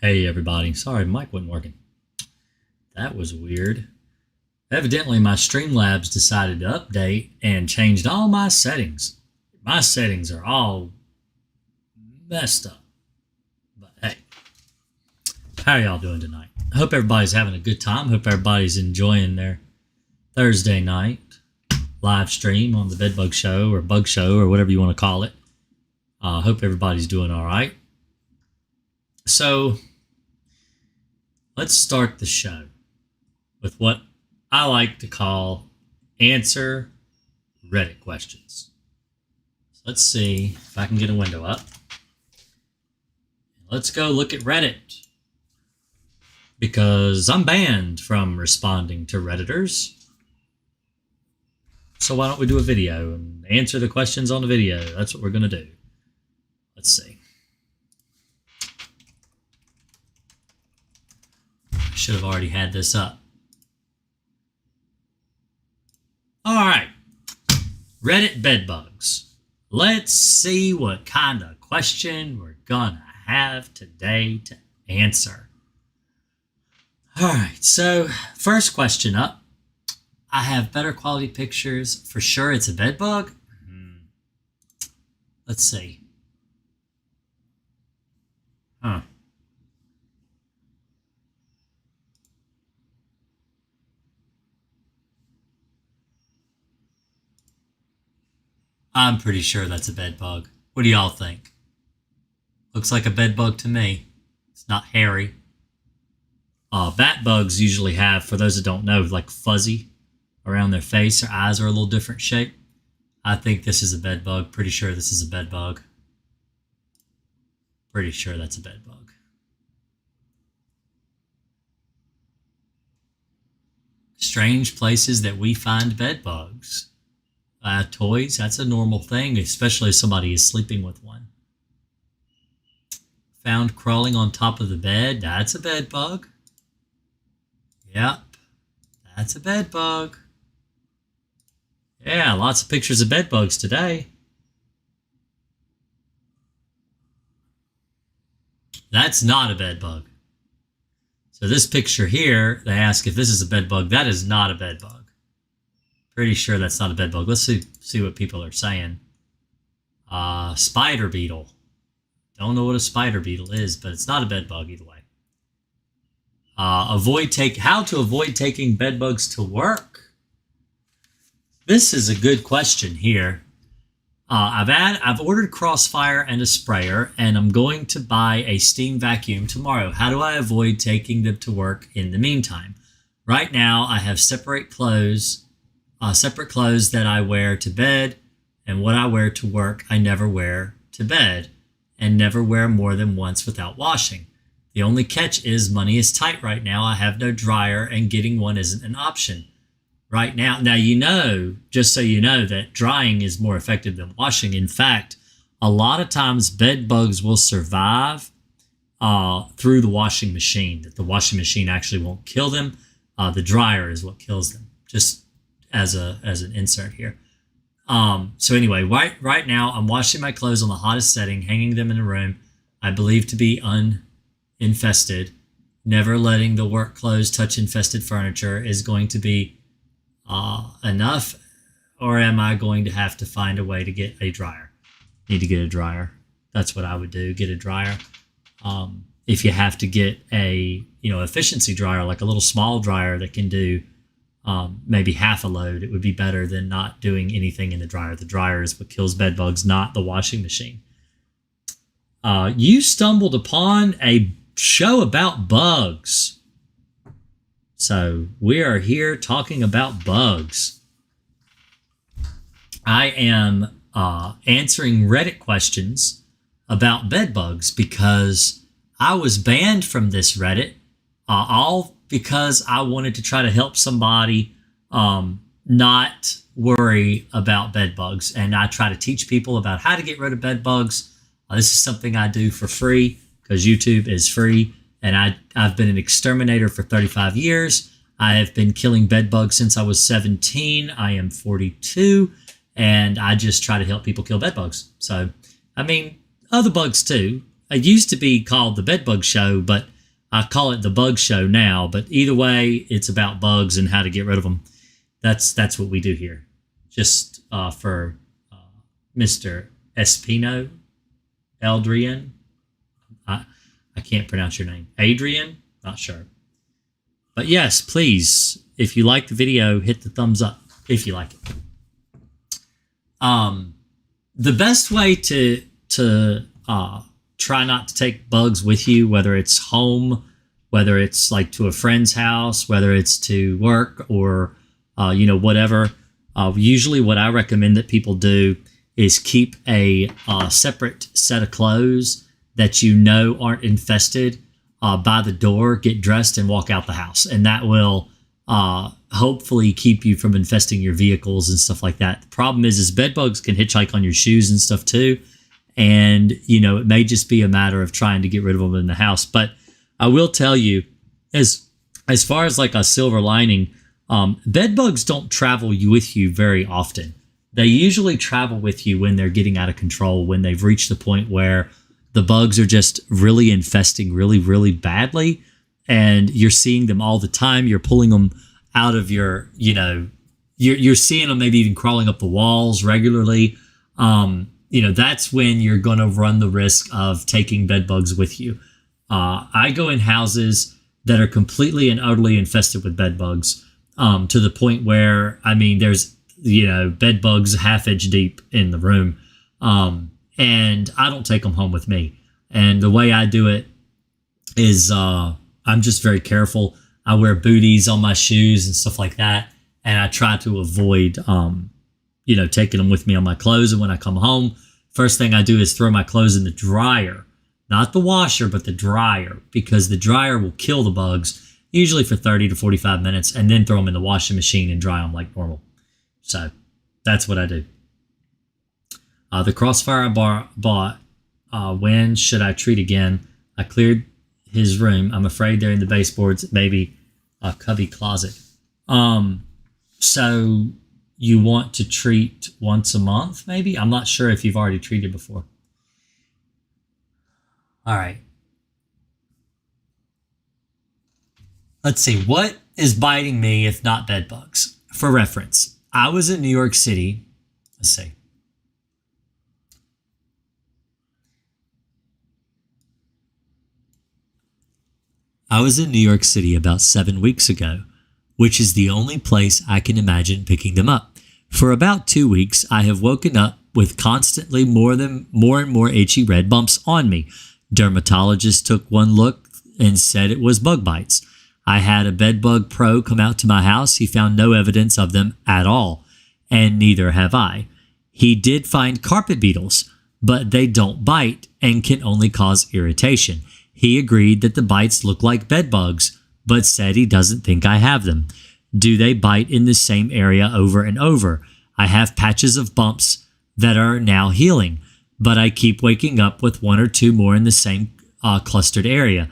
Hey everybody, sorry mic wasn't working. That was weird. Evidently my Streamlabs decided to update and changed all my settings. My settings are all messed up. But hey, how are y'all doing tonight? I hope everybody's having a good time. Hope everybody's enjoying their Thursday night live stream on the Bedbug Show or Bug Show or whatever you want to call it. Hope everybody's doing all right. So let's start the show with what I like to call answer Reddit questions. So let's see if I can get a window up. Let's go look at Reddit because I'm banned from responding to Redditors. So why don't we do a video and answer the questions on the video? That's what we're going to do. Let's see. I should have already had this up. All right. Reddit bedbugs. Let's see what kind of question we're going to have today to answer. All right. So first question up. I have better quality pictures. For sure it's a bedbug. Let's see. I'm pretty sure that's a bedbug. What do y'all think? Looks like a bedbug to me. It's not hairy. Bat bugs usually have, for those that don't know, like fuzzy around their face. Their eyes are a little different shape. I think this is a bedbug. Pretty sure this is a bedbug. Pretty sure that's a bedbug. Strange places that we find bedbugs. Toys, that's a normal thing, especially if somebody is sleeping with one. Found crawling on top of the bed, that's a bedbug. Yep, that's a bedbug. Yeah, lots of pictures of bedbugs today. That's not a bedbug. So this picture here, they ask if this is a bedbug. That is not a bedbug. Pretty sure that's not a bedbug. Let's see what people are saying. Spider beetle. Don't know what a spider beetle is, but it's not a bedbug either way. How to avoid taking bedbugs to work. This is a good question here. I've ordered Crossfire and a sprayer, and I'm going to buy a steam vacuum tomorrow. How do I avoid taking them to work in the meantime? Right now, I have separate clothes that I wear to bed, and what I wear to work, I never wear to bed, and never wear more than once without washing. The only catch is money is tight right now. I have no dryer, and getting one isn't an option right now. Now, just so you know, that drying is more effective than washing. In fact, a lot of times bed bugs will survive through the washing machine, that the washing machine actually won't kill them. The dryer is what kills them, just as an insert here. So anyway, right now I'm washing my clothes on the hottest setting, hanging them in a room I believe to be uninfested. Never letting the work clothes touch infested furniture is going to be enough, or am I going to have to find a way to get a dryer? Need to get a dryer. That's what I would do. Get a dryer. If you have to get a efficiency dryer, like a little small dryer that can do maybe half a load, it would be better than not doing anything in the dryer. The dryer is what kills bed bugs, not the washing machine. You stumbled upon a show about bugs. So we are here talking about bugs. I am answering Reddit questions about bed bugs because I was banned from this Reddit, all because I wanted to try to help somebody not worry about bed bugs. And I try to teach people about how to get rid of bed bugs. This is something I do for free because YouTube is free. And I've been an exterminator for 35 years. I have been killing bed bugs since I was 17. I am 42. And I just try to help people kill bed bugs. So, I mean, other bugs too. it used to be called the Bedbug Show, but I call it the Bug Show now. But either way, it's about bugs and how to get rid of them. That's what we do here. Just for Mr. Espino, Eldrian. I can't pronounce your name. Adrian? Not sure. But yes, please, if you like the video, hit the thumbs up if you like it. The best way to try not to take bugs with you, whether it's home, whether it's like to a friend's house, whether it's to work or, whatever. Usually what I recommend that people do is keep a separate set of clothes that aren't infested by the door, get dressed and walk out the house. And that will hopefully keep you from infesting your vehicles and stuff like that. The problem is bed bugs can hitchhike on your shoes and stuff too. And, it may just be a matter of trying to get rid of them in the house. But I will tell you, as far as like a silver lining, bed bugs don't travel with you very often. They usually travel with you when they're getting out of control, when they've reached the point where the bugs are just really infesting really, really badly. And you're seeing them all the time. You're pulling them out of your, you're seeing them maybe even crawling up the walls regularly. That's when you're going to run the risk of taking bed bugs with you. I go in houses that are completely and utterly infested with bed bugs, to the point where, there's, bed bugs half inch deep in the room. And I don't take them home with me. And the way I do it is I'm just very careful. I wear booties on my shoes and stuff like that. And I try to avoid, taking them with me on my clothes. And when I come home, first thing I do is throw my clothes in the dryer. Not the washer, but the dryer. Because the dryer will kill the bugs, usually for 30 to 45 minutes. And then throw them in the washing machine and dry them like normal. So that's what I do. The crossfire I bought, when should I treat again? I cleared his room. I'm afraid they're in the baseboards, maybe a cubby closet. So you want to treat once a month, maybe? I'm not sure if you've already treated before. All right. Let's see. What is biting me if not bed bugs? For reference, I was in New York City. Let's see. I was in New York City about 7 weeks ago, which is the only place I can imagine picking them up. For about 2 weeks, I have woken up with constantly more and more itchy red bumps on me. Dermatologist took one look and said it was bug bites. I had a bedbug pro come out to my house. He found no evidence of them at all, and neither have I. He did find carpet beetles, but they don't bite and can only cause irritation. He agreed that the bites look like bed bugs, but said he doesn't think I have them. Do they bite in the same area over and over? I have patches of bumps that are now healing, but I keep waking up with one or two more in the same clustered area.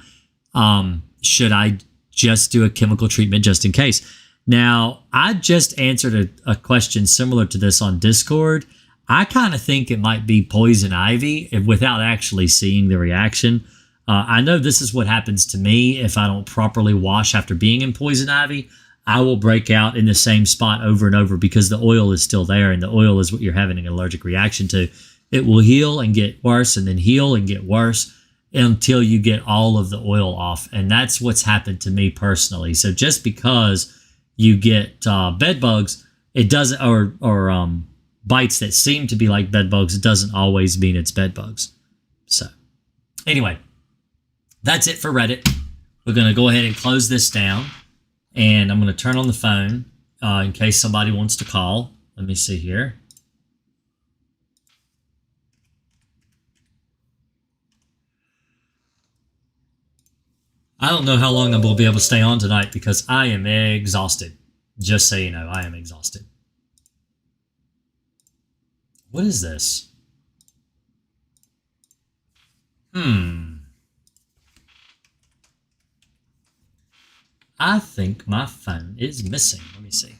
Should I just do a chemical treatment just in case? Now, I just answered a question similar to this on Discord. I kind of think it might be poison ivy without actually seeing the reaction. I know this is what happens to me if I don't properly wash after being in poison ivy. I will break out in the same spot over and over because the oil is still there, and the oil is what you're having an allergic reaction to. It will heal and get worse and then heal and get worse until you get all of the oil off. And that's what's happened to me personally. So just because you get bed bugs, it doesn't, or bites that seem to be like bed bugs, it doesn't always mean it's bed bugs. So anyway, that's it for Reddit. We're going to go ahead and close this down, and I'm going to turn on the phone in case somebody wants to call. Let me see here. I don't know how long I'm going to be able to stay on tonight because I am exhausted. Just so you know, I am exhausted. What is this? I think my phone is missing. Let me see.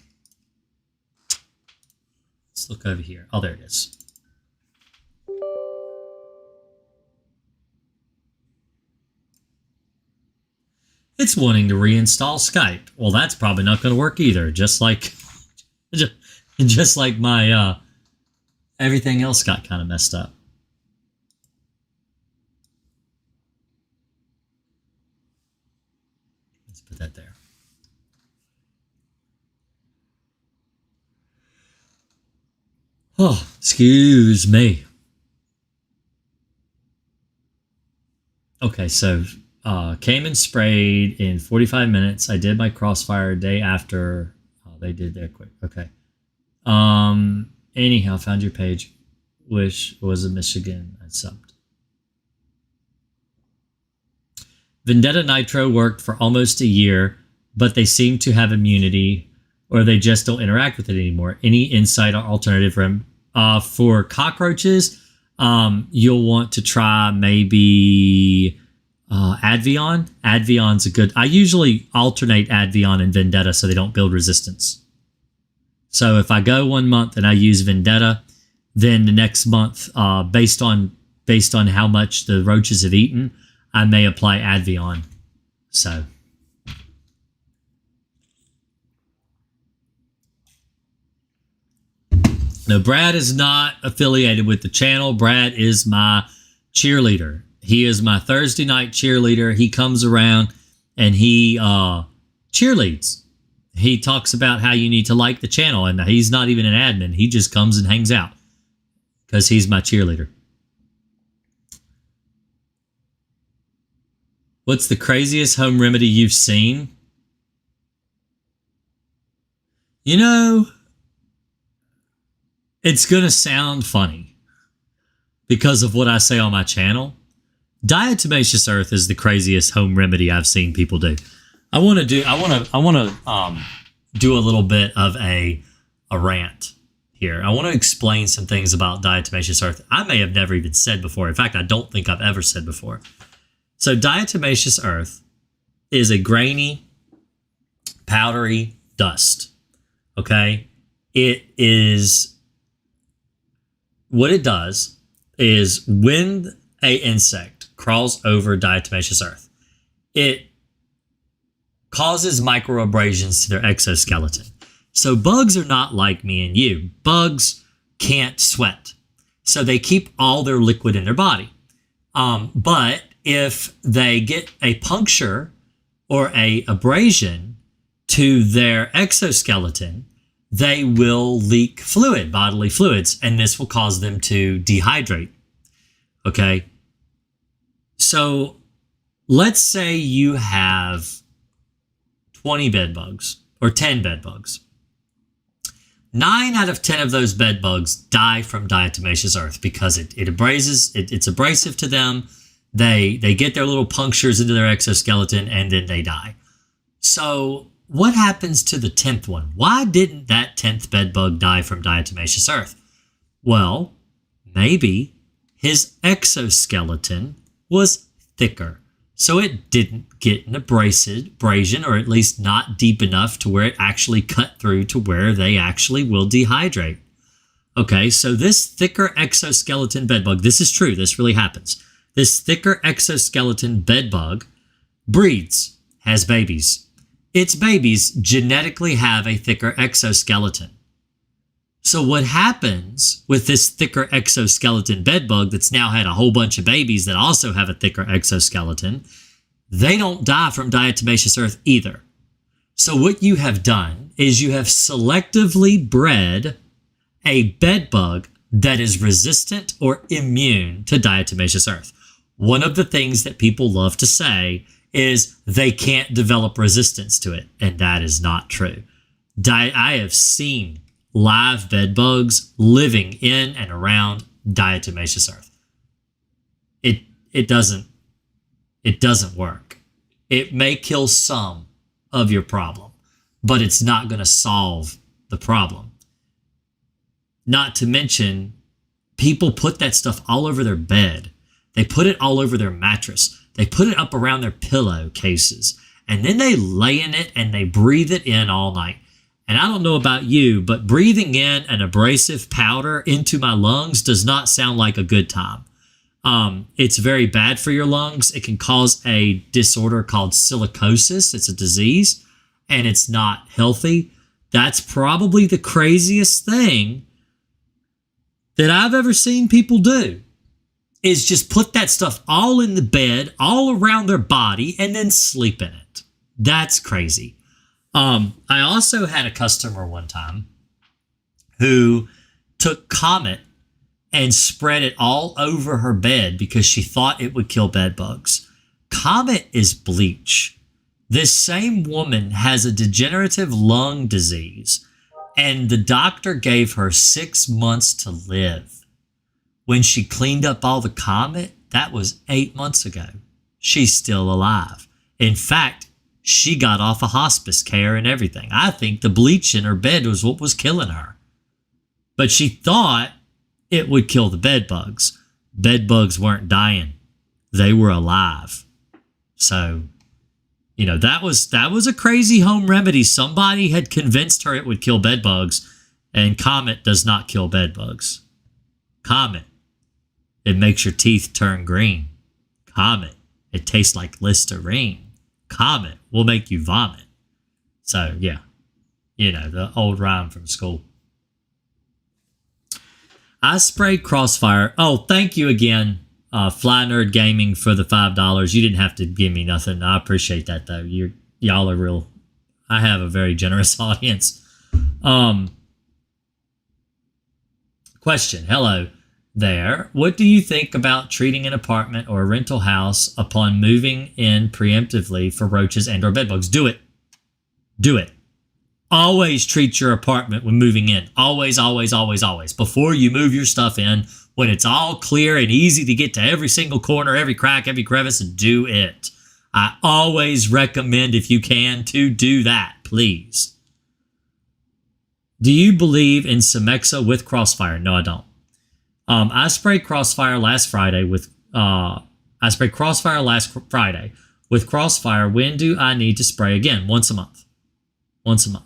Let's look over here. Oh, there it is. It's wanting to reinstall Skype. Well, that's probably not going to work either. Just like my everything else got kind of messed up. Let's put that there. Oh, excuse me. Okay, so came and sprayed in 45 minutes. I did my crossfire a day after. Oh, they did that quick. Okay. Anyhow, found your page. Wish it was in Michigan. I subbed. Vendetta Nitro worked for almost a year, but they seem to have immunity, or they just don't interact with it anymore. Any insight or alternative for cockroaches? You'll want to try maybe Advion. Advion's a good. I usually alternate Advion and Vendetta so they don't build resistance. So if I go 1 month and I use Vendetta, then the next month, based on how much the roaches have eaten, I may apply Advion. So. No, Brad is not affiliated with the channel. Brad is my cheerleader. He is my Thursday night cheerleader. He comes around and he cheerleads. He talks about how you need to like the channel, and he's not even an admin. He just comes and hangs out because he's my cheerleader. What's the craziest home remedy you've seen? You know, it's going to sound funny because of what I say on my channel. Diatomaceous earth is the craziest home remedy I've seen people do. I want to do a little bit of a rant here. I want to explain some things about diatomaceous earth I may have never even said before. In fact, I don't think I've ever said before. So diatomaceous earth is a grainy, powdery dust. Okay? It is, what it does is when an insect crawls over diatomaceous earth, it causes microabrasions to their exoskeleton. So bugs are not like me and you. Bugs can't sweat. So they keep all their liquid in their body. But if they get a puncture or a abrasion to their exoskeleton, they will leak fluid, bodily fluids, and this will cause them to dehydrate. Okay? So let's say you have 20 bed bugs or 10 bed bugs. 9 out of 10 of those bed bugs die from diatomaceous earth because it abrases, it's abrasive to them. They get their little punctures into their exoskeleton and then they die. So what happens to the 10th one? Why didn't that 10th bed bug die from diatomaceous earth? Well, maybe his exoskeleton was thicker, so it didn't get an abrasion, or at least not deep enough to where it actually cut through to where they actually will dehydrate. Okay, so this thicker exoskeleton bedbug, this is true, this really happens. This thicker exoskeleton bedbug breeds, has babies. Its babies genetically have a thicker exoskeleton. So what happens with this thicker exoskeleton bedbug that's now had a whole bunch of babies that also have a thicker exoskeleton, they don't die from diatomaceous earth either. So what you have done is you have selectively bred a bedbug that is resistant or immune to diatomaceous earth. One of the things that people love to say is they can't develop resistance to it, and that is not true. I have seen live bed bugs living in and around diatomaceous earth. It doesn't work. It may kill some of your problem, but it's not going to solve the problem. Not to mention, people put that stuff all over their bed. They put it all over their mattress. They put it up around their pillow cases, and then they lay in it and they breathe it in all night. And I don't know about you, but breathing in an abrasive powder into my lungs does not sound like a good time. It's very bad for your lungs. It can cause a disorder called silicosis. It's a disease, and it's not healthy. That's probably the craziest thing that I've ever seen people do, is just put that stuff all in the bed, all around their body, and then sleep in it. That's crazy. I also had a customer one time who took Comet and spread it all over her bed because she thought it would kill bed bugs. Comet is bleach. This same woman has a degenerative lung disease, and the doctor gave her 6 months to live. When she cleaned up all the Comet, that was 8 months ago. She's still alive. In fact, she got off of hospice care and everything. I think the bleach in her bed was what was killing her. But she thought it would kill the bed bugs. Bed bugs weren't dying. They were alive. So, that was a crazy home remedy. Somebody had convinced her it would kill bed bugs, and Comet does not kill bed bugs. Comet, it makes your teeth turn green. Comet, it tastes like Listerine. Comet will make you vomit. So, yeah, the old rhyme from school. I spray Crossfire. Oh, thank you again, Fly Nerd Gaming, for the $5. You didn't have to give me nothing. I appreciate that, though. Y'all are real. I have a very generous audience. Question. Hello there. What do you think about treating an apartment or a rental house upon moving in preemptively for roaches and or bedbugs? Do it. Do it. Always treat your apartment when moving in. Always, always, always, always. Before you move your stuff in, when it's all clear and easy to get to every single corner, every crack, every crevice, do it. I always recommend, if you can, to do that, please. Do you believe in Semexa with Crossfire? No, I don't. I sprayed Crossfire last Friday with Crossfire. When do I need to spray again? Once a month. Once a month.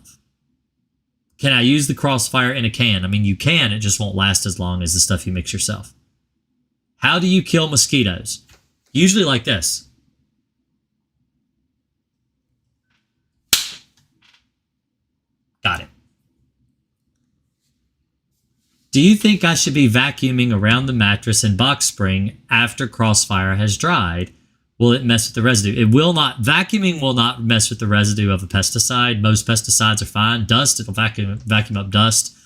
Can I use the Crossfire in a can? I mean, you can. It just won't last as long as the stuff you mix yourself. How do you kill mosquitoes? Usually like this. Got it. Do you think I should be vacuuming around the mattress and box spring after Crossfire has dried? Will it mess with the residue? It will not. Vacuuming will not mess with the residue of a pesticide. Most pesticides are fine. Dust, it'll vacuum up dust.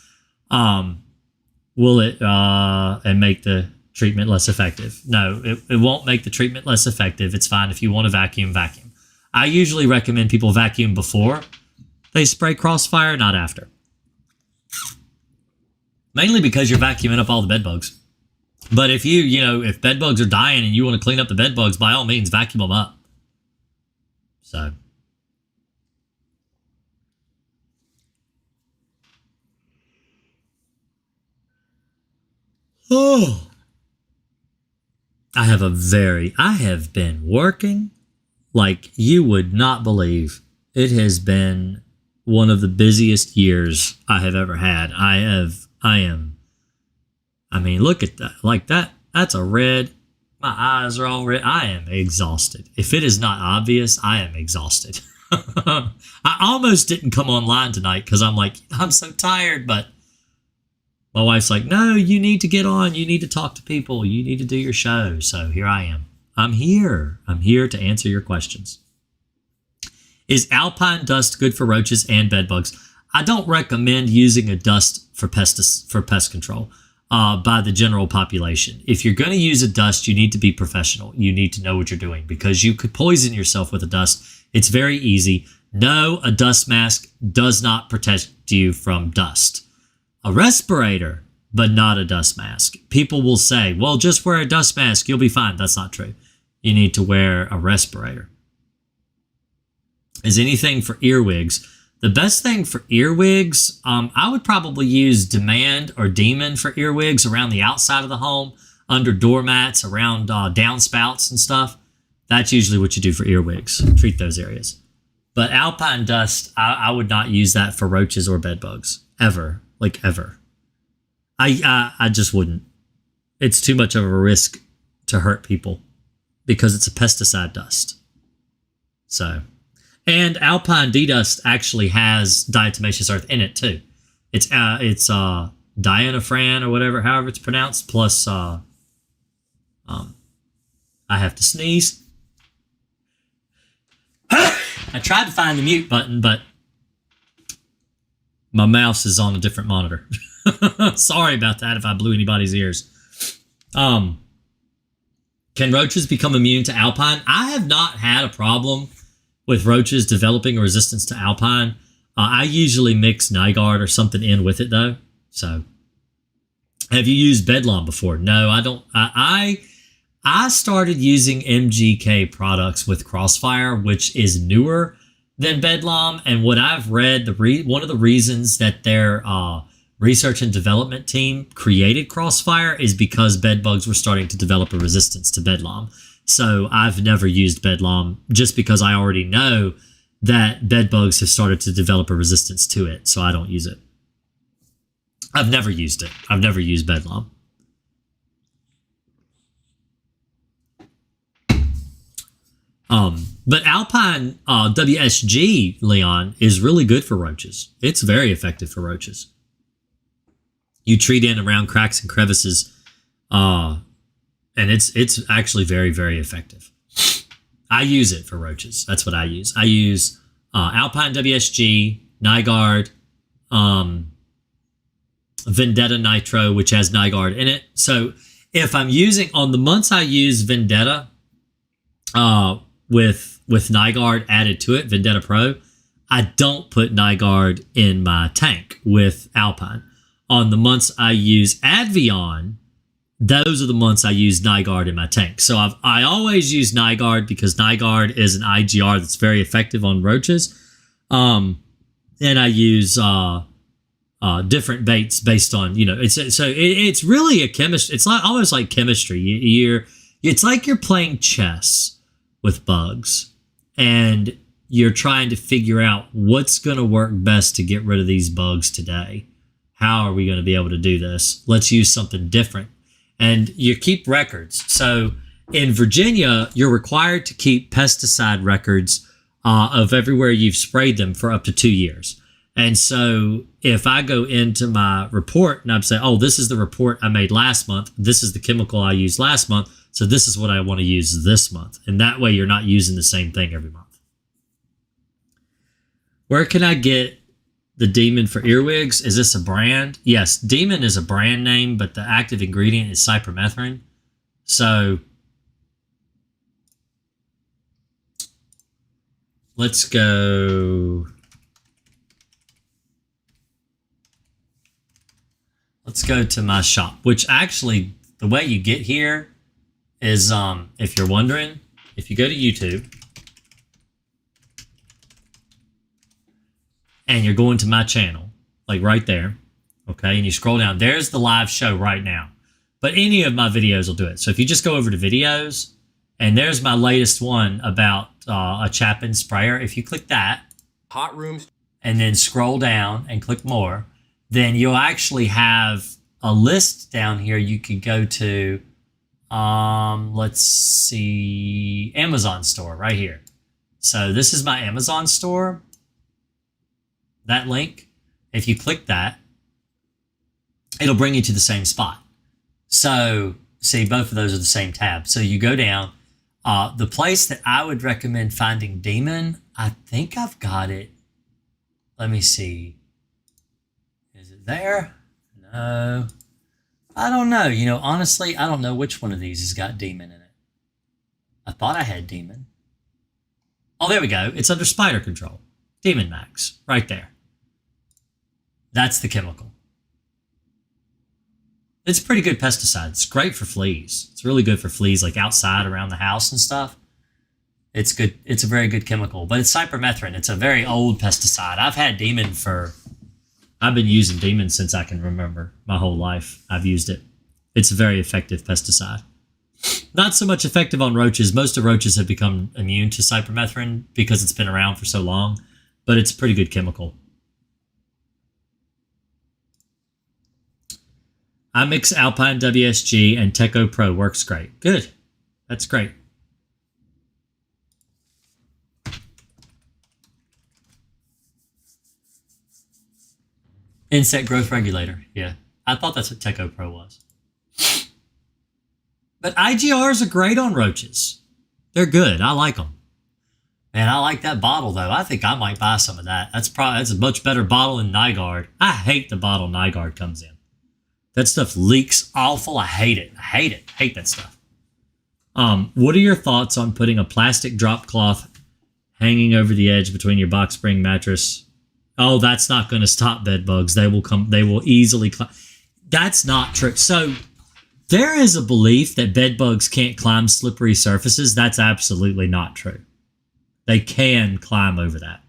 Will it and make the treatment less effective? No, it won't make the treatment less effective. It's fine. If you want to vacuum, vacuum. I usually recommend people vacuum before they spray Crossfire, not after. Mainly because you're vacuuming up all the bed bugs. But if if bed bugs are dying and you want to clean up the bed bugs, by all means, vacuum them up. So. Oh. I have been working like you would not believe. It has been one of the busiest years I have ever had. Look at that. Like that. That's a red. My eyes are all red. I am exhausted. If it is not obvious, I am exhausted. I almost didn't come online tonight because I'm so tired. But my wife's like, no, you need to get on. You need to talk to people. You need to do your show. So here I am. I'm here. I'm here to answer your questions. Is alpine dust good for roaches and bed bugs? I don't recommend using a dust for pest control by the general population. If you're going to use a dust, you need to be professional. You need to know what you're doing because you could poison yourself with a dust. It's very easy. No, a dust mask does not protect you from dust. A respirator, but not a dust mask. People will say, well, just wear a dust mask. You'll be fine. That's not true. You need to wear a respirator. Is anything for earwigs? The best thing for earwigs, I would probably use Demand or Demon for earwigs around the outside of the home, under doormats, around downspouts and stuff. That's usually what you do for earwigs. Treat those areas. But alpine dust, I would not use that for roaches or bed bugs. Ever. Like ever. I just wouldn't. It's too much of a risk to hurt people because it's a pesticide dust. So, and Alpine D-Dust actually has diatomaceous earth in it too. It's dianophrane or whatever, however it's pronounced, plus I have to sneeze. I tried to find the mute button, but my mouse is on a different monitor. Sorry about that if I blew anybody's ears. Can roaches become immune to Alpine? I have not had a problem with roaches developing a resistance to Alpine. I usually mix Nygaard or something in with it though. So, have you used Bedlam before? No, I don't. I started using MGK products with Crossfire, which is newer than Bedlam. And what I've read, one of the reasons that their research and development team created Crossfire is because bedbugs were starting to develop a resistance to Bedlam. So I've never used Bedlam just because I already know that bedbugs have started to develop a resistance to it. So I don't use it. I've never used it. I've never used Bedlam. But Alpine WSG, Leon, is really good for roaches. It's very effective for roaches. You treat in around cracks and crevices, and it's actually very, very effective. I use it for roaches. That's what I use. I use Alpine WSG, Nygaard, Vendetta Nitro, which has Nygaard in it. So if I'm using, on the months I use Vendetta with Nygaard added to it, Vendetta Pro, I don't put Nygaard in my tank with Alpine. On the months I use Advion, those are the months I use Nygaard in my tank. So I always use Nygaard because Nygaard is an IGR that's very effective on roaches. And I use different baits based on, it's really a chemistry. It's almost like chemistry. It's like you're playing chess with bugs and you're trying to figure out what's going to work best to get rid of these bugs today. How are we going to be able to do this? Let's use something different. And you keep records. So in Virginia, you're required to keep pesticide records of everywhere you've sprayed them for up to 2 years. And so if I go into my report and I'm saying, oh, this is the report I made last month. This is the chemical I used last month. So this is what I want to use this month. And that way you're not using the same thing every month. Where can I get the Demon for earwigs? Is this a brand? Yes, Demon is a brand name, but the active ingredient is cypermethrin. So let's go. Let's go to my shop, which actually the way you get here is, if you're wondering, if you go to YouTube and you're going to my channel, like right there, okay, and you scroll down, there's the live show right now. But any of my videos will do it. So if you just go over to videos, and there's my latest one about a Chapin sprayer. If you click that, hot rooms, and then scroll down and click more, then you'll actually have a list down here you could go to, let's see, Amazon store right here. So this is my Amazon store. That link, if you click that, it'll bring you to the same spot. So see, both of those are the same tab. So you go down. The place that I would recommend finding Demon, I think I've got it. Let me see. Is it there? No. I don't know. Honestly, I don't know which one of these has got Demon in it. I thought I had Demon. Oh, there we go. It's under Spider Control. Demon Max, right there. That's the chemical. It's a pretty good pesticide. It's great for fleas. It's really good for fleas, like outside around the house and stuff. It's good. It's a very good chemical, but it's cypermethrin. It's a very old pesticide. I've been using Demon since I can remember. My whole life I've used it. It's a very effective pesticide. Not so much effective on roaches. Most of roaches have become immune to cypermethrin because it's been around for so long, but it's a pretty good chemical. I mix Alpine WSG and Teco Pro. Works great. Good. That's great. Insect growth regulator. Yeah. I thought that's what Teco Pro was. But IGRs are great on roaches. They're good. I like them. Man, I like that bottle, though. I think I might buy some of that. That's a much better bottle than Nygaard. I hate the bottle Nygaard comes in. That stuff leaks awful. I hate it. I hate it. I hate that stuff. What are your thoughts on putting a plastic drop cloth hanging over the edge between your box spring mattress? Oh, that's not going to stop bed bugs. They will come. They will easily climb. That's not true. So there is a belief that bed bugs can't climb slippery surfaces. That's absolutely not true. They can climb over that.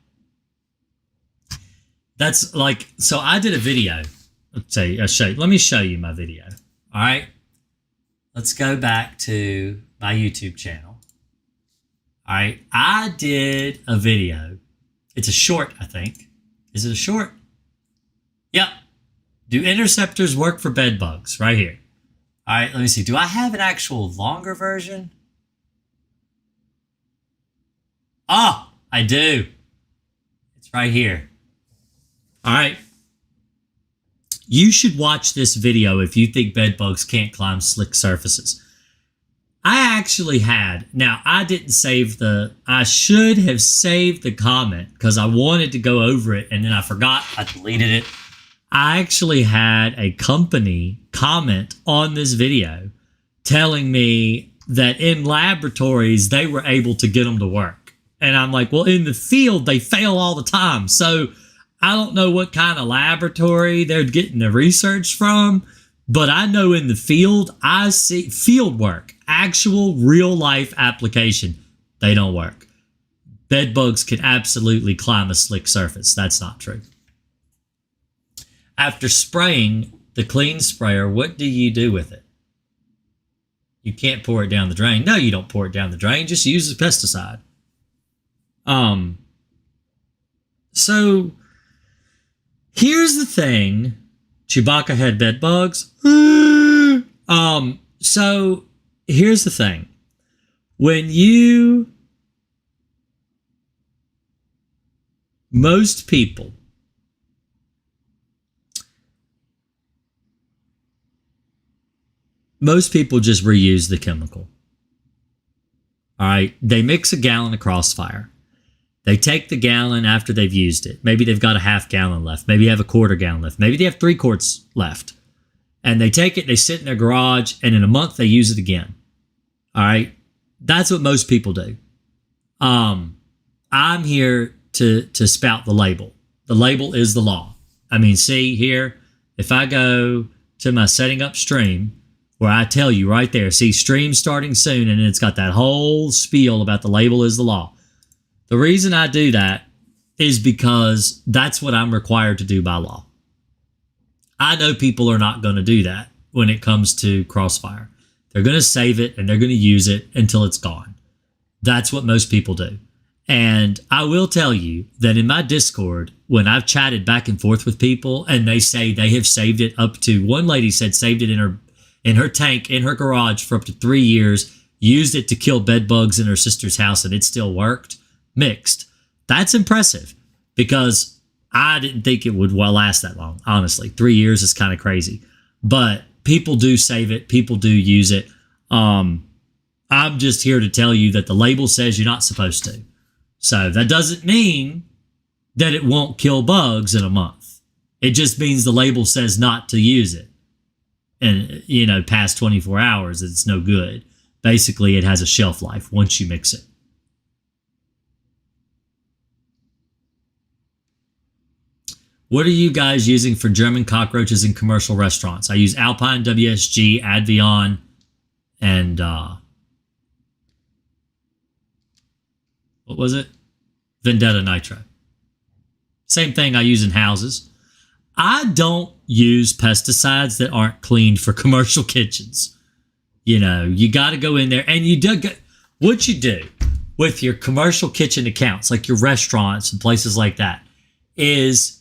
That's like, so I did a video. Let me show you my video. All right. Let's go back to my YouTube channel. All right. I did a video. It's a short, I think. Is it a short? Yep. Do interceptors work for bed bugs? Right here. All right. Let me see. Do I have an actual longer version? Oh, I do. It's right here. All right. You should watch this video if you think bed bugs can't climb slick surfaces. I actually had, now I didn't save I should have saved the comment because I wanted to go over it and then I forgot. I deleted it. I actually had a company comment on this video telling me that in laboratories, they were able to get them to work. And I'm like, well, in the field, they fail all the time. So I don't know what kind of laboratory they're getting the research from, but I know in the field, I see field work, actual real life application. They don't work. Bed bugs can absolutely climb a slick surface. That's not true. After spraying the clean sprayer, what do you do with it? You can't pour it down the drain. No, you don't pour it down the drain. Just use the pesticide. So here's the thing. Chewbacca had bed bugs. So here's the thing. Most people just reuse the chemical. All right. They mix a gallon of Crossfire. They take the gallon after they've used it. Maybe they've got a half gallon left. Maybe they have a quarter gallon left. Maybe they have 3 quarts left. And they take it, they sit in their garage, and in a month they use it again. All right? That's what most people do. I'm here to spout the label. The label is the law. I mean, see here, if I go to my setting up stream, where I tell you right there, see, stream starting soon, and it's got that whole spiel about the label is the law. The reason I do that is because that's what I'm required to do by law. I know people are not going to do that when it comes to Crossfire. They're going to save it and they're going to use it until it's gone. That's what most people do. And I will tell you that in my Discord, when I've chatted back and forth with people and they say they have saved it up to, one lady said saved it in her tank, in her garage for up to 3 years, used it to kill bed bugs in her sister's house and it still worked. Mixed. That's impressive because I didn't think it would last that long. Honestly, 3 years is kind of crazy, but people do save it. People do use it. I'm just here to tell you that the label says you're not supposed to. So that doesn't mean that it won't kill bugs in a month. It just means the label says not to use it. And, past 24 hours, it's no good. Basically, it has a shelf life once you mix it. What are you guys using for German cockroaches in commercial restaurants? I use Alpine, WSG, Advion, and what was it? Vendetta Nitro. Same thing I use in houses. I don't use pesticides that aren't cleaned for commercial kitchens. You got to go in there and what you do with your commercial kitchen accounts, like your restaurants and places like that, is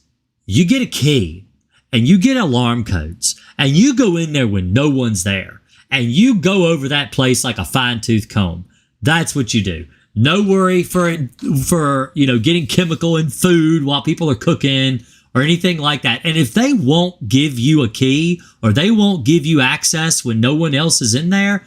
you get a key and you get alarm codes and you go in there when no one's there and you go over that place like a fine-tooth comb. That's what you do. No worry for getting chemical in food while people are cooking or anything like that. And if they won't give you a key or they won't give you access when no one else is in there,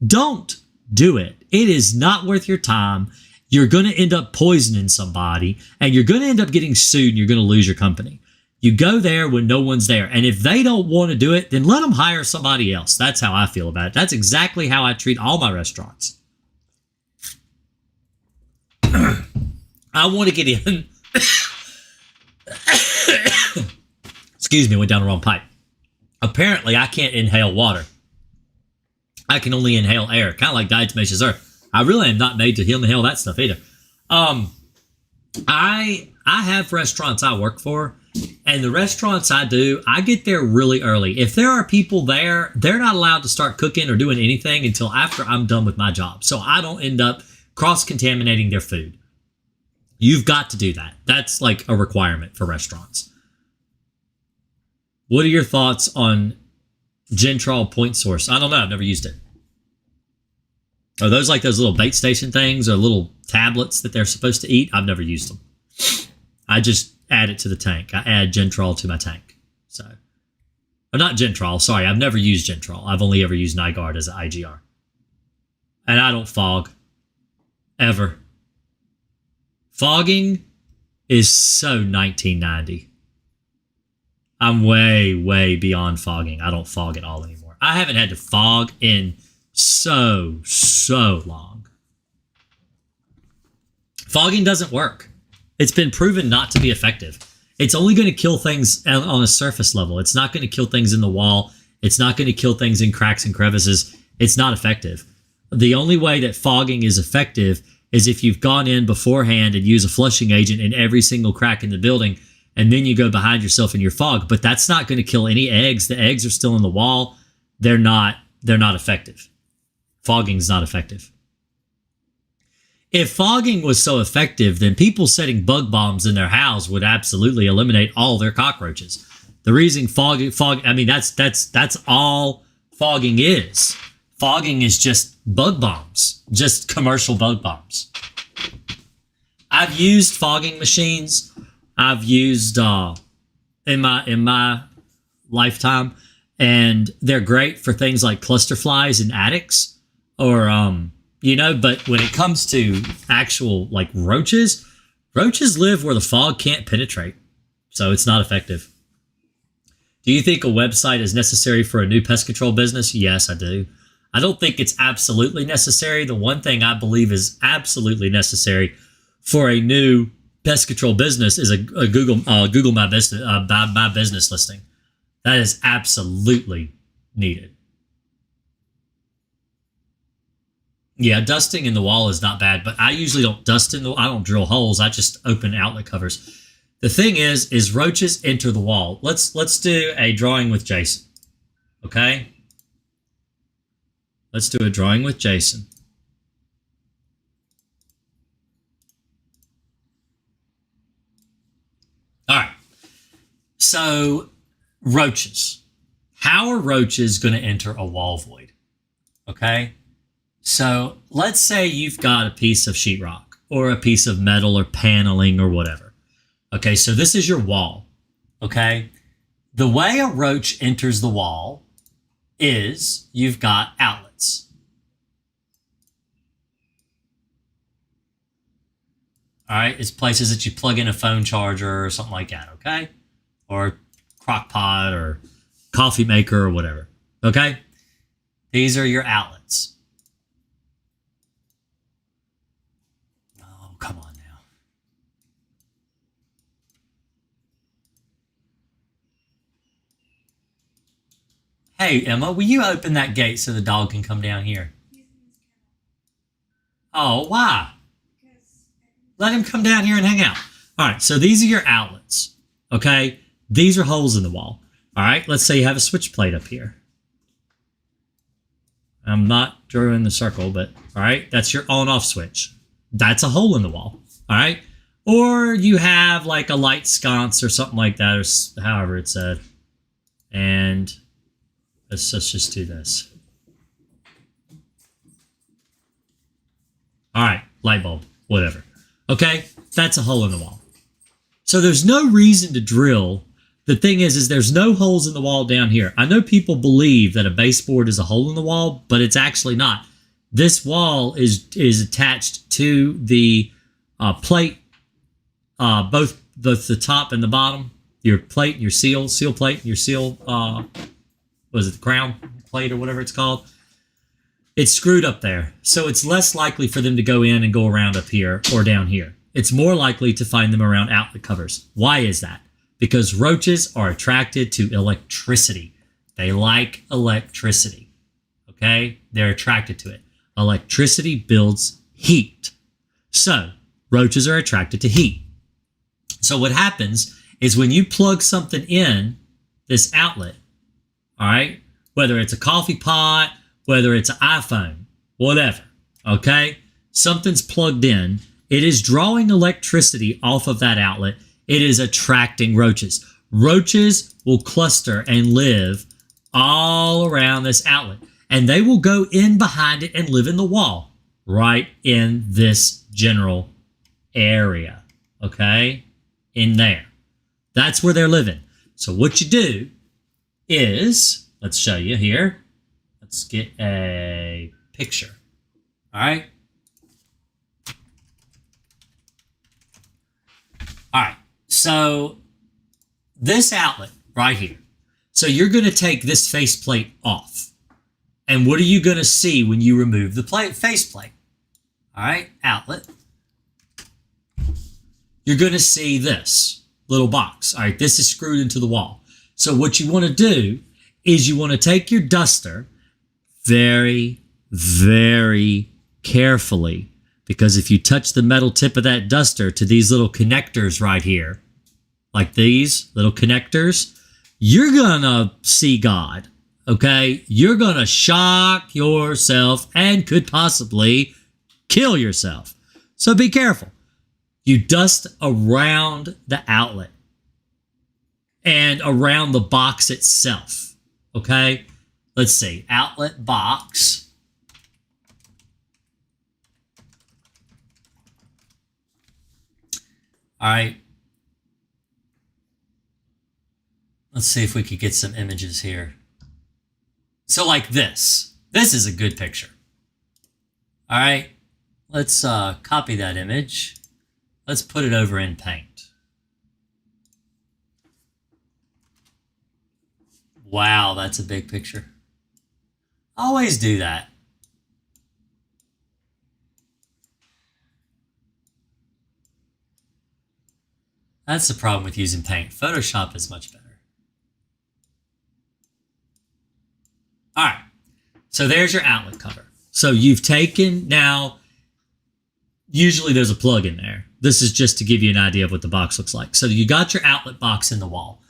don't do it. It is not worth your time. You're going to end up poisoning somebody and you're going to end up getting sued and you're going to lose your company. You go there when no one's there. And if they don't want to do it, then let them hire somebody else. That's how I feel about it. That's exactly how I treat all my restaurants. I want to get in. Excuse me, went down the wrong pipe. Apparently, I can't inhale water. I can only inhale air, kind of like diatomaceous earth. I really am not made to inhale that stuff either. I have restaurants I work for, and the restaurants I do, I get there really early. If there are people there, they're not allowed to start cooking or doing anything until after I'm done with my job. So I don't end up cross-contaminating their food. You've got to do that. That's like a requirement for restaurants. What are your thoughts on Gentrol Point Source? I don't know. I've never used it. Are those like those little bait station things or little tablets that they're supposed to eat? I've never used them. I just add it to the tank. I add Gentrol to my tank. So, or not Gentrol. Sorry, I've never used Gentrol. I've only ever used Nygaard as an IGR. And I don't fog. Ever. Fogging is so 1990. I'm way, way beyond fogging. I don't fog at all anymore. I haven't had to fog in so long. Fogging doesn't work. It's been proven not to be effective. It's only going to kill things on a surface level. It's not going to kill things in the wall. It's not going to kill things in cracks and crevices. It's not effective. The only way that fogging is effective is if you've gone in beforehand and use a flushing agent in every single crack in the building, and then you go behind yourself in your fog. But that's not going to kill any eggs. The eggs are still in the wall. They're not effective. Fogging's not effective. If fogging was so effective, then people setting bug bombs in their house would absolutely eliminate all their cockroaches. The reason I mean, that's all fogging is. Fogging is just bug bombs, just commercial bug bombs. I've used fogging machines. I've used in my lifetime, and they're great for things like cluster flies in attics, or But when it comes to actual like roaches live where the fog can't penetrate, so it's not effective. Do you think a website is necessary for a new pest control business? Yes, I do. I don't think it's absolutely necessary. The one thing I believe is absolutely necessary for a new pest control business is a Google My Business my business listing. That is absolutely needed. Yeah, dusting in the wall is not bad, but I usually don't dust I don't drill holes. I just open outlet covers. The thing is roaches enter the wall. Let's do a drawing with Jason. Okay? Let's do a drawing with Jason. All right. So, roaches. How are roaches going to enter a wall void? Okay? So, let's say you've got a piece of sheetrock or a piece of metal or paneling or whatever. Okay, so this is your wall. Okay? The way a roach enters the wall is you've got outlets. All right, it's places that you plug in a phone charger or something like that, okay? Or crock pot or coffee maker or whatever, okay? These are your outlets. Oh, come on now. Hey, Emma, will you open that gate so the dog can come down here? Oh, why? Let him come down here and hang out. All right, so these are your outlets, okay? These are holes in the wall. All right, let's say you have a switch plate up here. I'm not drawing the circle, but all right, that's your on-off switch. That's a hole in the wall, all right? Or you have like a light sconce or something like that, or however it's said. And let's just do this. All right, light bulb, whatever. Okay, that's a hole in the wall. So there's no reason to drill. The thing is there's no holes in the wall down here. I know people believe that a baseboard is a hole in the wall, but it's actually not. This wall is attached to the plate, both the top and the bottom. Your plate, your seal plate, your seal, was it the crown plate or whatever it's called? It's screwed up there. So it's less likely for them to go in and go around up here or down here. It's more likely to find them around outlet covers. Why is that? Because roaches are attracted to electricity. They like electricity. Okay? They're attracted to it. Electricity builds heat. So roaches are attracted to heat. So what happens is when you plug something in this outlet, all right, whether it's a coffee pot, whether it's an iPhone, whatever, okay, something's plugged in, it is drawing electricity off of that outlet. It is attracting roaches. Roaches will cluster and live all around this outlet, and they will go in behind it and live in the wall right in this general area, okay, in there. That's where they're living. So what you do is, let's show you here. Let's get a picture. All right. All right. So this outlet right here. So you're going to take this faceplate off. And what are you going to see when you remove the faceplate? All right. Outlet. You're going to see this little box. All right, this is screwed into the wall. So what you want to do is you want to take your duster very, very carefully, because if you touch the metal tip of that duster to these little connectors right here, like these little connectors, you're going to see God, okay? You're going to shock yourself and could possibly kill yourself. So be careful. You dust around the outlet and around the box itself, okay? Let's see, outlet box. All right. Let's see if we could get some images here. So like this. This is a good picture. All right. Let's copy that image. Let's put it over in Paint. Wow, that's a big picture. Always do that. That's the problem with using Paint. Photoshop is much better. All right, so there's your outlet cover. So you've taken, now, usually there's a plug in there. This is just to give you an idea of what the box looks like. So you got your outlet box in the wall,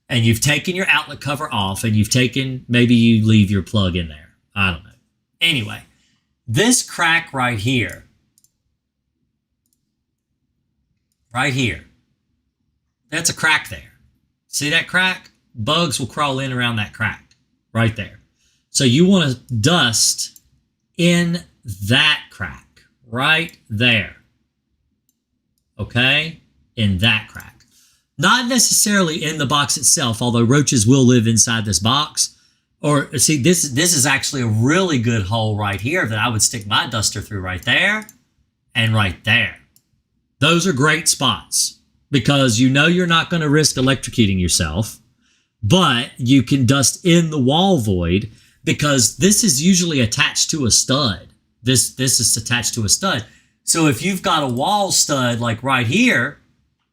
and you've taken your outlet cover off, and you've taken, maybe you leave your plug in there. I don't know. Anyway, this crack right here, that's a crack there. See that crack? Bugs will crawl in around that crack right there. So you want to dust in that crack right there. Okay? In that crack. Not necessarily in the box itself, although roaches will live inside this box. Or see, this is actually a really good hole right here that I would stick my duster through right there and right there. Those are great spots because you know you're not going to risk electrocuting yourself, but you can dust in the wall void because this is usually attached to a stud. This is attached to a stud. So if you've got a wall stud like right here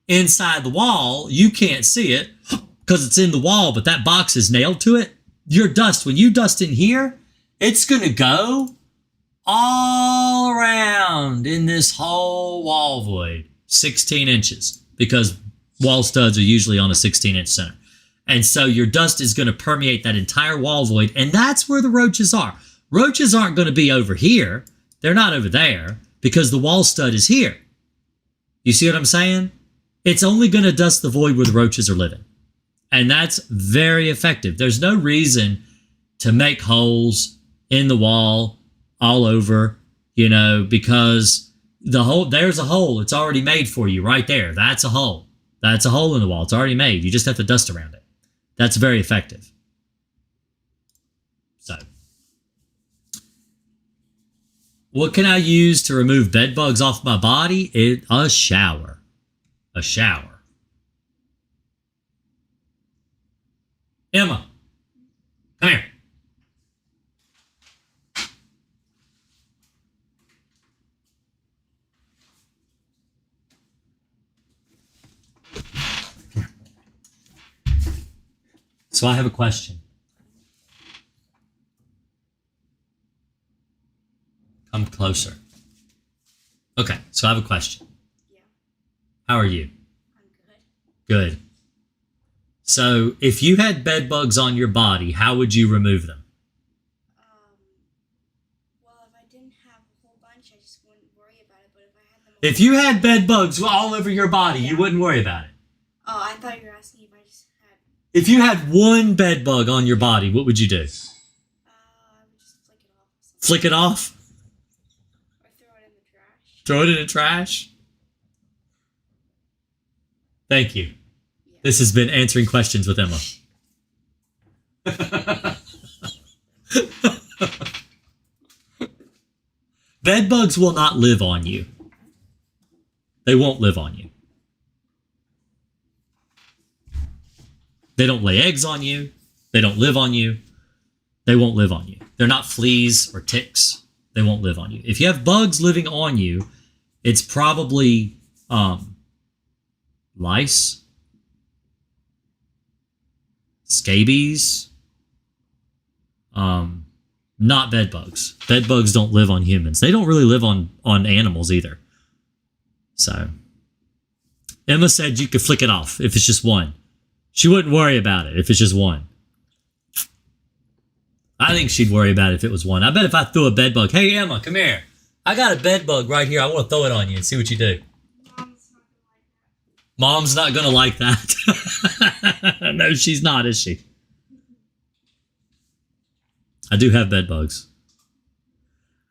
inside the wall, you can't see it because it's in the wall, but that box is nailed to it. Your dust, when you dust in here, it's going to go all around in this whole wall void, 16 inches, because wall studs are usually on a 16-inch center. And so your dust is going to permeate that entire wall void, and that's where the roaches are. Roaches aren't going to be over here. They're not over there because the wall stud is here. You see what I'm saying? It's only going to dust the void where the roaches are living. And that's very effective. There's no reason to make holes in the wall all over you know, because there's a hole. It's already made for you right there. That's a hole. That's a hole in the wall. It's already made. You just have to dust around it. That's very effective. So, what can I use to remove bed bugs off my body? A shower. A shower. Emma, come here. So I have a question. Come closer. Okay, so I have a question. Yeah. How are you? I'm good. Good. So if you had bed bugs on your body, how would you remove them? Well, if I didn't have a whole bunch, I just wouldn't worry about it. But if I had them, If you had bed bugs all over your body, you wouldn't worry about it. Oh, I thought you were asking if I just had. If you had one bed bug on your body, what would you do? I would just flick it off. Flick it off? Or throw it in the trash. Throw it in the trash? Thank you. Yeah. This has been Answering Questions with Emma. Bed bugs will not live on you. They won't live on you. They don't lay eggs on you. They don't live on you. They won't live on you. They're not fleas or ticks. They won't live on you. If you have bugs living on you, it's probably lice, scabies, not bed bugs. Bed bugs don't live on humans. They don't really live on animals either. So Emma said you could flick it off if it's just one. She wouldn't worry about it if it's just one. I think she'd worry about it if it was one. I bet if I threw a bed bug, hey Emma, come here. I got a bed bug right here. I want to throw it on you and see what you do. Mom's not going to like that. No, she's not, is she? I do have bed bugs.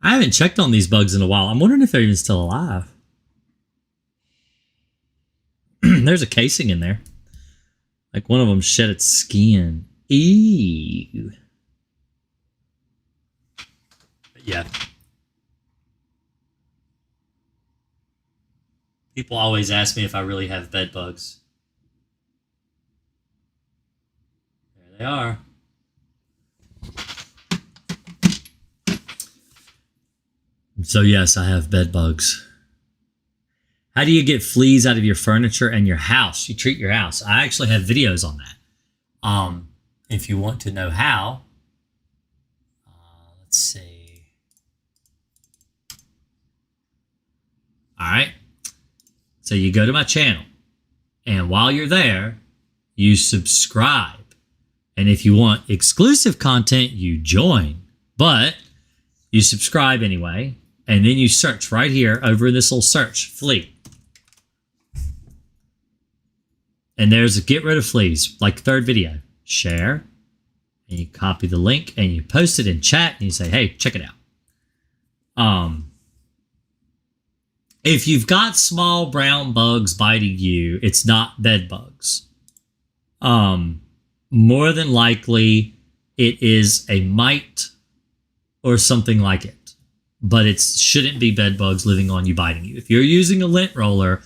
I haven't checked on these bugs in a while. I'm wondering if they're even still alive. There's a casing in there. Like one of them shed its skin. Ew. But yeah. People always ask me if I really have bed bugs. There they are. So yes, I have bed bugs. How do you get fleas out of your furniture and your house? You treat your house. I actually have videos on that. If you want to know how, let's see. All right. So you go to my channel, and while you're there, you subscribe. And if you want exclusive content, you join. But you subscribe anyway, and then you search right here over in this little search, flea. And there's a get rid of fleas, like third video. Share, and you copy the link, and you post it in chat, and you say, hey, check it out. If you've got small brown bugs biting you, it's not bed bugs. More than likely, it is a mite or something like it. But it shouldn't be bed bugs living on you, biting you. If you're using a lint roller,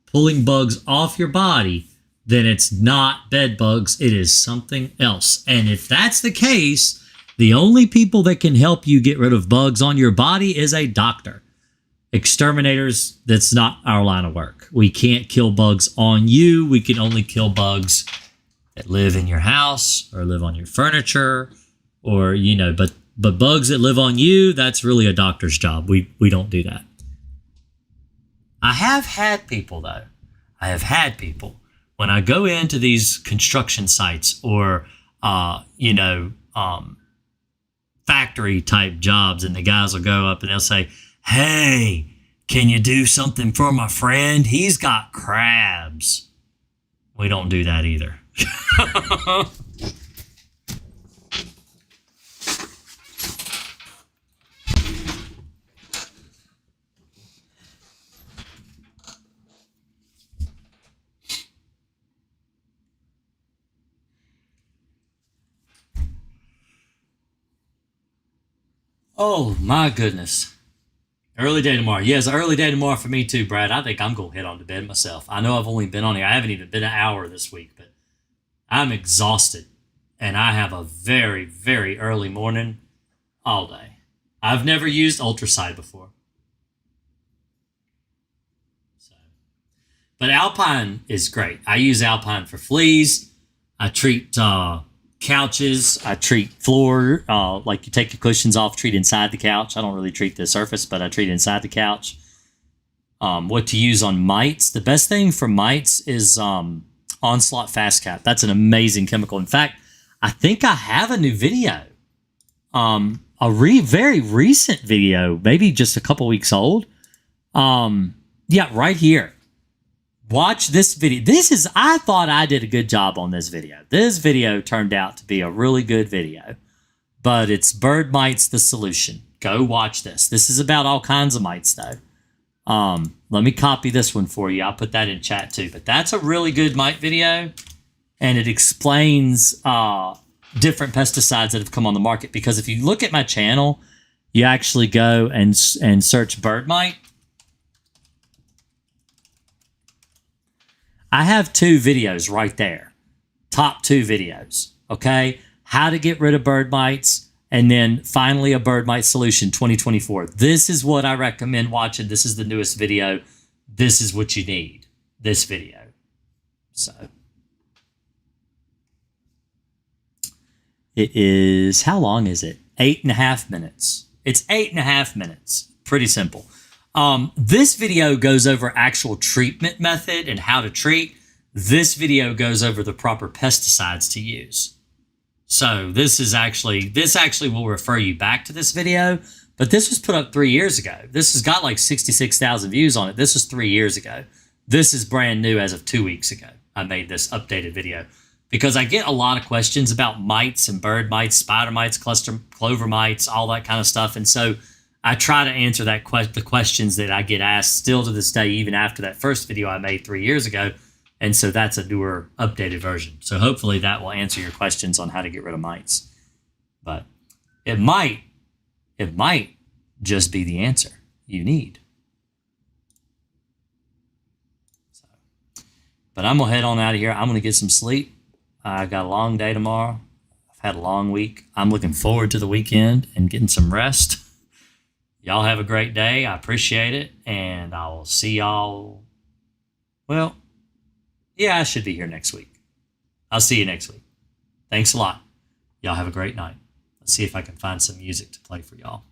pulling bugs off your body, then it's not bed bugs. It is something else. And if that's the case, the only people that can help you get rid of bugs on your body is a doctor. Exterminators, that's not our line of work. We can't kill bugs on you. We can only kill bugs that live in your house or live on your furniture, or, you know, but bugs that live on you, that's really a doctor's job. We don't do that. I have had people, though. I have had people, when I go into these construction sites or, factory type jobs, and the guys will go up and they'll say, hey, can you do something for my friend? He's got crabs. We don't do that either. Oh my goodness. Early day tomorrow. Yeah, it's an early day tomorrow for me too, Brad. I think I'm going to head on to bed myself. I know I've only been on here. I haven't even been an hour this week, but I'm exhausted. And I have a very, very early morning all day. I've never used Ultraside before. So, but Alpine is great. I use Alpine for fleas. I treat couches. I treat floor, like you take the cushions off, treat inside the couch. I don't really treat the surface, but I treat inside the couch. What to use on mites. The best thing for mites is Onslaught Fast Cap. That's an amazing chemical. In fact, I think I have a new video. Very recent video, maybe just a couple weeks old. Yeah, right here. Watch this video. I thought I did a good job on this video. This video turned out to be a really good video, but it's bird mites, the solution. Go watch this. This is about all kinds of mites though. Let me copy this one for you. I'll put that in chat too, but that's a really good mite video. And it explains, different pesticides that have come on the market. Because if you look at my channel, you actually go and search bird mite. I have 2 videos right there. Top 2 videos. Okay. How to get rid of bird mites. And then finally a bird mite solution 2024. This is what I recommend watching. This is the newest video. This is what you need. This video. So it is, how long is it? 8.5 minutes. It's 8.5 minutes. Pretty simple. This video goes over actual treatment method and how to treat. This video goes over the proper pesticides to use. So this actually will refer you back to this video, but this was put up 3 years ago. This has got like 66,000 views on it. This was 3 years ago. This is brand new as of 2 weeks ago. I made this updated video because I get a lot of questions about mites and bird mites, spider mites, clover mites, all that kind of stuff. And so I try to answer the questions that I get asked still to this day, even after that first video I made 3 years ago. And so that's a newer, updated version. So hopefully that will answer your questions on how to get rid of mites. But it might just be the answer you need. So, but I'm going to head on out of here. I'm going to get some sleep. I got a long day tomorrow. I've had a long week. I'm looking forward to the weekend and getting some rest. Y'all have a great day. I appreciate it. And I will see y'all. Well, yeah, I should be here next week. I'll see you next week. Thanks a lot. Y'all have a great night. Let's see if I can find some music to play for y'all.